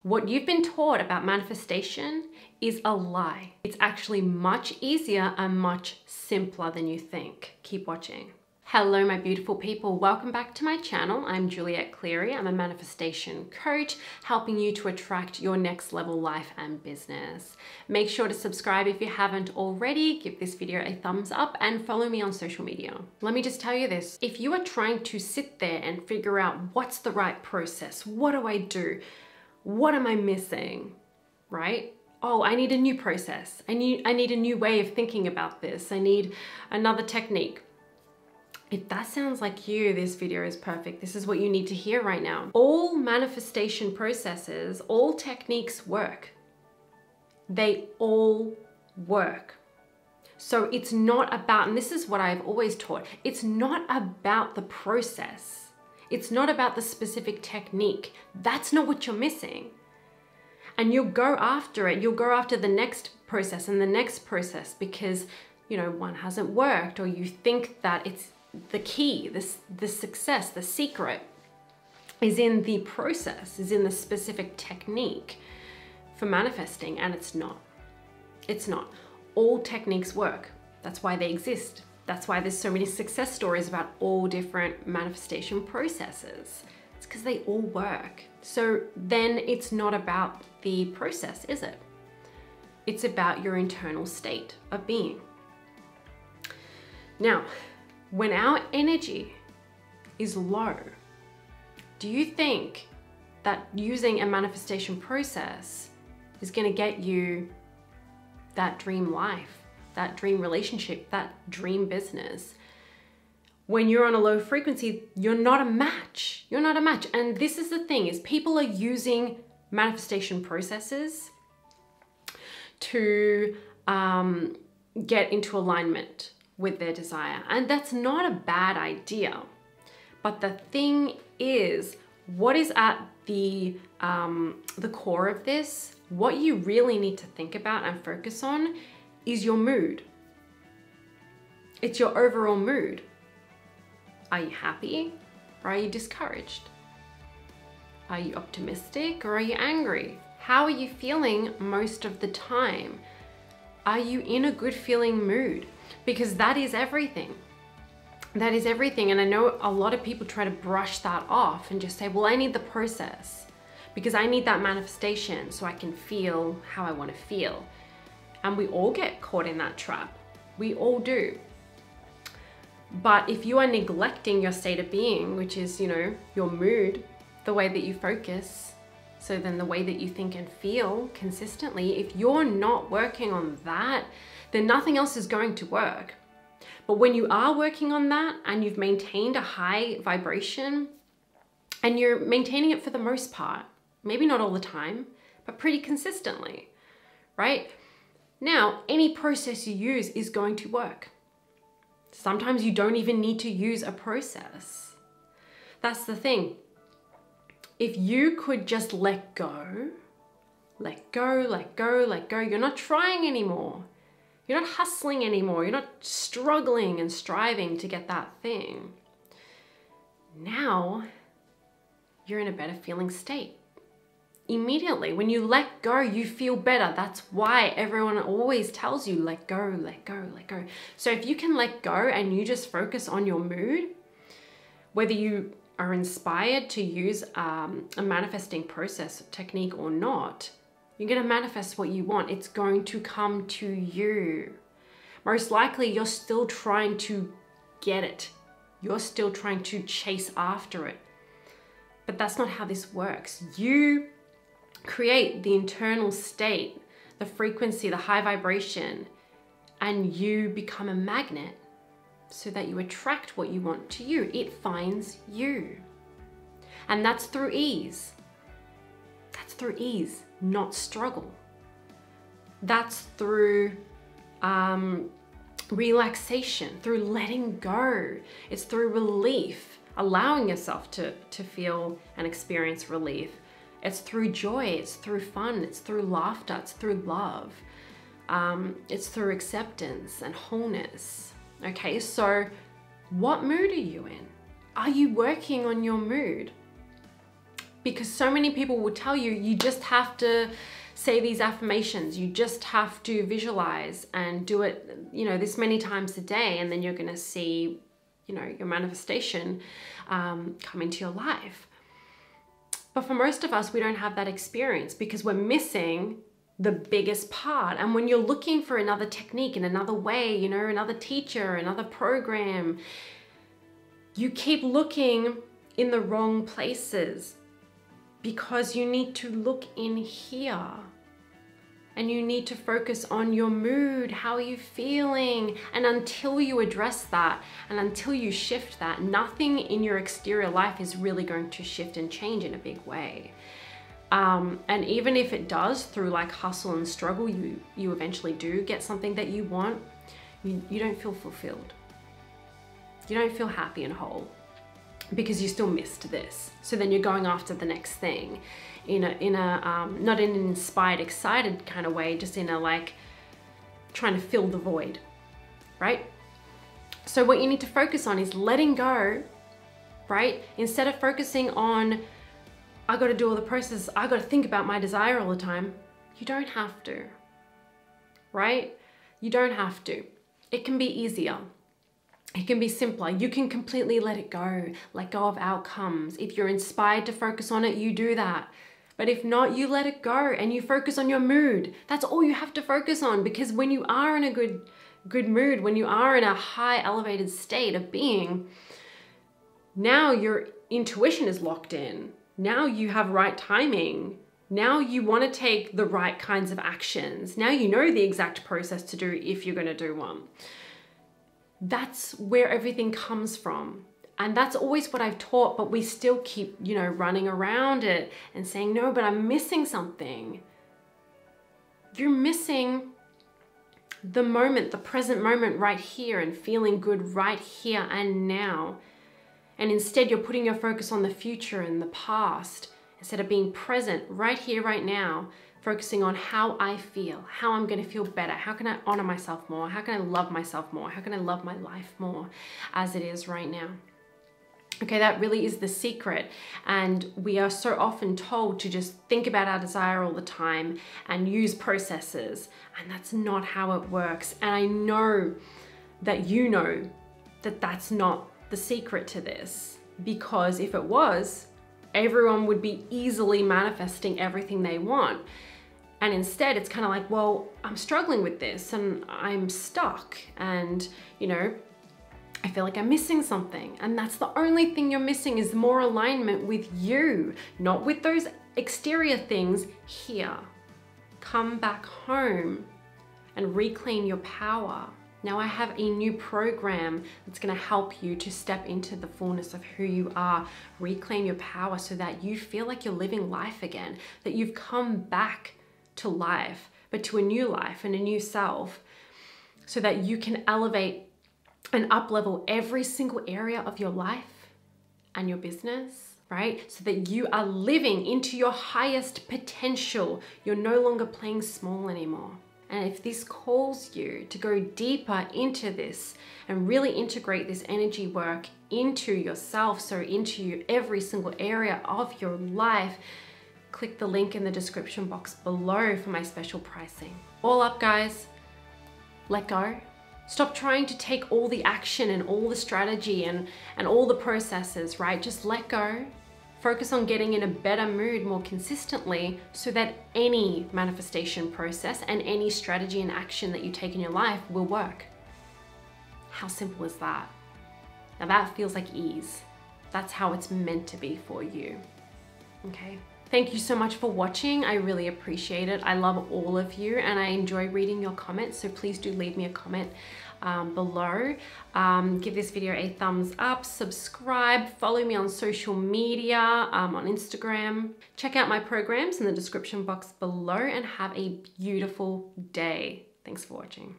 What you've been taught about manifestation is a lie. It's actually much easier and much simpler than you think. Keep watching. Hello, my beautiful people. Welcome back to my channel. I'm Juliette Cleary. I'm a manifestation coach, helping you to attract your next level life and business. Make sure to subscribe if you haven't already. Give this video a thumbs up and follow me on social media. Let me just tell you this. If you are trying to sit there and figure out what's the right process, what do I do? What am I missing, right? Oh, I need a new process. I need a new way of thinking about this. I need another technique. If that sounds like you, this video is perfect. This is what you need to hear right now. All manifestation processes, all techniques work. They all work. So it's not about, and this is what I've always taught, it's not about the process. It's not about the specific technique. That's not what you're missing. And you'll go after it. You'll go after the next process and the next process because, you know, one hasn't worked, or you think that it's the key, the success, the secret is in the process, is in the specific technique for manifesting, and it's not. It's not. All techniques work. That's why they exist. That's why there's so many success stories about all different manifestation processes. It's because they all work. So then it's not about the process, is it? It's about your internal state of being. Now, when our energy is low, do you think that using a manifestation process is going to get you that dream life, that dream relationship, that dream business? When you're on a low frequency, you're not a match. You're not a match. And this is the thing, is people are using manifestation processes to get into alignment with their desire. And that's not a bad idea. But the thing is, what is at the core of this, what you really need to think about and focus on is your mood. It's your overall mood. Are you happy or are you discouraged? Are you optimistic or are you angry? How are you feeling most of the time? Are you in a good feeling mood? Because that is everything. That is everything. And I know a lot of people try to brush that off and just say, well, I need the process because I need that manifestation so I can feel how I want to feel. And we all get caught in that trap. We all do. But if you are neglecting your state of being, which is, you know, your mood, the way that you focus, so then the way that you think and feel consistently, if you're not working on that, then nothing else is going to work. But when you are working on that and you've maintained a high vibration and you're maintaining it for the most part, maybe not all the time, but pretty consistently, right? Now, any process you use is going to work. Sometimes you don't even need to use a process. That's the thing. If you could just let go, let go, let go, let go, you're not trying anymore. You're not hustling anymore. You're not struggling and striving to get that thing. Now, you're in a better feeling state. Immediately, when you let go, you feel better. That's why everyone always tells you, let go, let go, let go. So if you can let go and you just focus on your mood, whether you are inspired to use a manifesting process technique or not, you're going to manifest what you want. It's going to come to you. Most likely, you're still trying to get it. You're still trying to chase after it. But that's not how this works. You create the internal state, the frequency, the high vibration, and you become a magnet so that you attract what you want to you. It finds you. And that's through ease. That's through ease, not struggle. That's through relaxation, through letting go. It's through relief, allowing yourself to feel and experience relief. It's through joy, it's through fun, it's through laughter, it's through love. It's through acceptance and wholeness. Okay, so what mood are you in? Are you working on your mood? because so many people will tell you, you just have to say these affirmations, you just have to visualize and do it, you know, this many times a day, and then you're going to see, you know, your manifestation come into your life. But for most of us, we don't have that experience because we're missing the biggest part. And when you're looking for another technique and another way, you know, another teacher, another program, you keep looking in the wrong places, because you need to look in here and you need to focus on your mood. How are you feeling? And until you address that and until you shift that, nothing in your exterior life is really going to shift and change in a big way. And even if it does, through like hustle and struggle, you eventually do get something that you want, you don't feel fulfilled. You don't feel happy and whole, because you still missed this. So then you're going after the next thing in a not in an inspired, excited kind of way, just in a like trying to fill the void, right? So what you need to focus on is letting go, right? Instead of focusing on, I got to do all the processes, I got to think about my desire all the time. You don't have to, right? You don't have to. It can be easier. It can be simpler. You can completely let it go. Let go of outcomes. If you're inspired to focus on it, you do that. But if not, you let it go and you focus on your mood. That's all you have to focus on, because when you are in a good mood, when you are in a high elevated state of being, now your intuition is locked in. Now you have right timing. Now you want to take the right kinds of actions. Now you know the exact process to do if you're going to do one. That's where everything comes from. And that's always what I've taught, but we still keep, you know, running around it and saying, no, but I'm missing something. You're missing the moment, the present moment right here, and feeling good right here and now. And instead you're putting your focus on the future and the past, instead of being present right here, right now, focusing on how I feel, how I'm going to feel better, how can I honor myself more, how can I love myself more, how can I love my life more as it is right now. Okay, that really is the secret. And we are so often told to just think about our desire all the time and use processes, and that's not how it works. And I know that you know that that's not the secret to this, because if it was, everyone would be easily manifesting everything they want. And instead it's kind of like, well, I'm struggling with this and I'm stuck, and you know, I feel like I'm missing something. And that's the only thing you're missing, is more alignment with you, not with those exterior things here. Come back home and reclaim your power. Now I have a new program that's going to help you to step into the fullness of who you are, reclaim your power so that you feel like you're living life again, that you've come back to life, but to a new life and a new self, so that you can elevate and up-level every single area of your life and your business, right? So that you are living into your highest potential. You're no longer playing small anymore. And if this calls you to go deeper into this and really integrate this energy work into yourself, so into every single area of your life, click the link in the description box below for my special pricing. All up, guys. Let go. Stop trying to take all the action and all the strategy and all the processes, right? Just let go. Focus on getting in a better mood more consistently, so that any manifestation process and any strategy and action that you take in your life will work. How simple is that? Now that feels like ease. That's how it's meant to be for you. Okay. Thank you so much for watching. I really appreciate it. I love all of you and I enjoy reading your comments. So please do leave me a comment below. Give this video a thumbs up, subscribe, follow me on social media, on Instagram. Check out my programs in the description box below and have a beautiful day. Thanks for watching.